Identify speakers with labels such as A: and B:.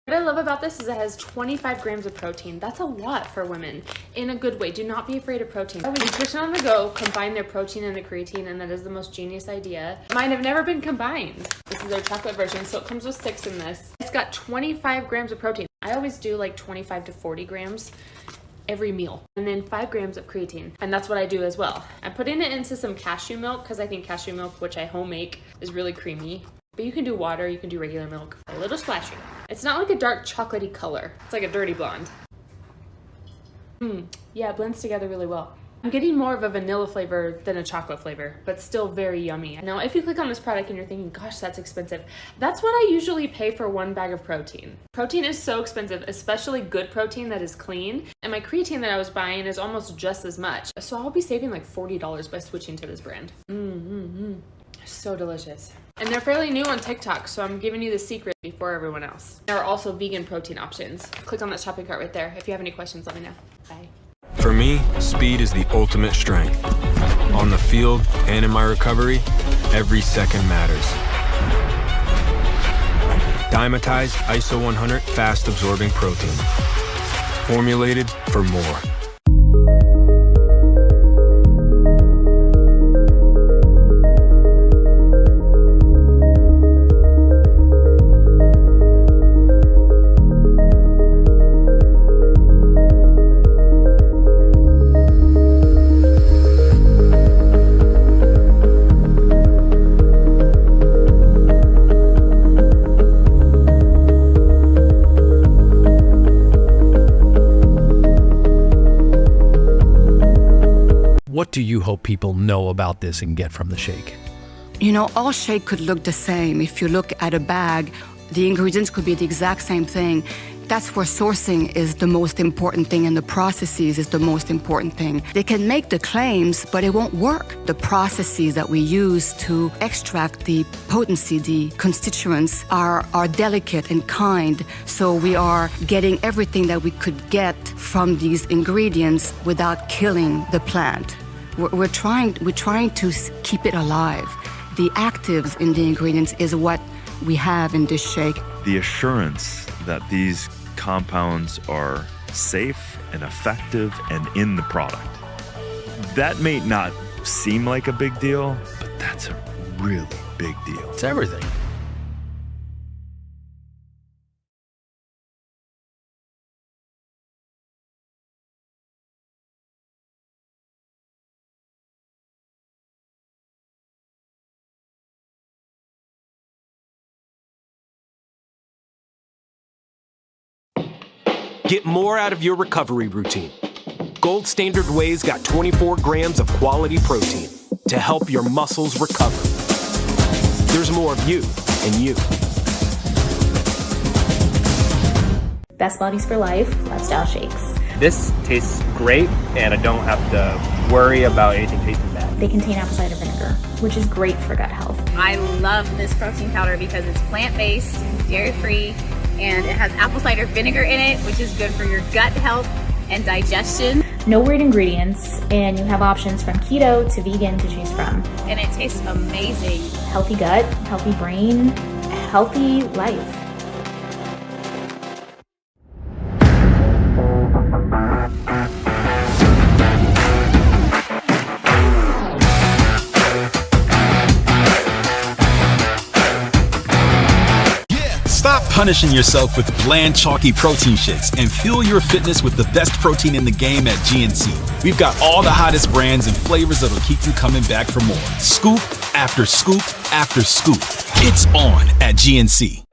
A: What I love about this is it has 25 grams of protein. That's a lot for women in a good way. Do not be afraid of protein. Nutrition on the Go combine their protein and the creatine, and that is the most genius idea. Mine have never been combined. This is their chocolate version, so it comes with 6 in this. It's got 25 grams of protein. I always do like 25 to 40 grams every meal, and then 5 grams of creatine, and that's what I do as well. I'm putting it into some cashew milk because I think cashew milk, which I home make, is really creamy. But you can do water, you can do regular milk, a little splashy. It's not like a dark chocolatey color. It's like a dirty blonde. Yeah, it blends together really well. I'm getting more of a vanilla flavor than a chocolate flavor, but still very yummy. Now, if you click on this product and you're thinking, gosh, that's expensive, that's what I usually pay for 1 bag of protein. Protein is so expensive, especially good protein that is clean. And my creatine that I was buying is almost just as much. So I'll be saving like $40 by switching to this brand. So delicious. And they're fairly new on TikTok, so I'm giving you the secret before everyone else. There are also vegan protein options. Click on that shopping cart right there. If you have any questions, let me know. Bye.
B: For me, speed is the ultimate strength. On the field and in my recovery, every second matters. Dymatize ISO 100 fast-absorbing protein. Formulated for more.
C: What do you hope people know about this and get from the shake?
D: You know, all shake could look the same. If you look at a bag, the ingredients could be the exact same thing. That's where sourcing is the most important thing and the processes is the most important thing. They can make the claims, but it won't work. The processes that we use to extract the potency, the constituents, are delicate and kind. So we are getting everything that we could get from these ingredients without killing the plant. We're trying to keep it alive. The actives in the ingredients is what we have in this shake.
E: The assurance that these compounds are safe and effective and in the product. That may not seem like a big deal, but that's a really big deal.
C: It's everything.
F: Get more out of your recovery routine. Gold Standard Whey's got 24 grams of quality protein to help your muscles recover. There's more of you in you.
G: Best Bodies for Life lifestyle shakes.
H: This tastes great, and I don't have to worry about anything tasting bad.
G: They contain apple cider vinegar, which is great for gut health.
I: I love this protein powder because it's plant-based, dairy-free, and it has apple cider vinegar in it, which is good for your gut health and digestion.
G: No weird ingredients, and you have options from keto to vegan to choose from.
I: And it tastes amazing.
G: Healthy gut, healthy brain, healthy life.
J: Stop punishing yourself with bland, chalky protein shakes and fuel your fitness with the best protein in the game at GNC. We've got all the hottest brands and flavors that'll keep you coming back for more. Scoop after scoop after scoop. It's on at GNC.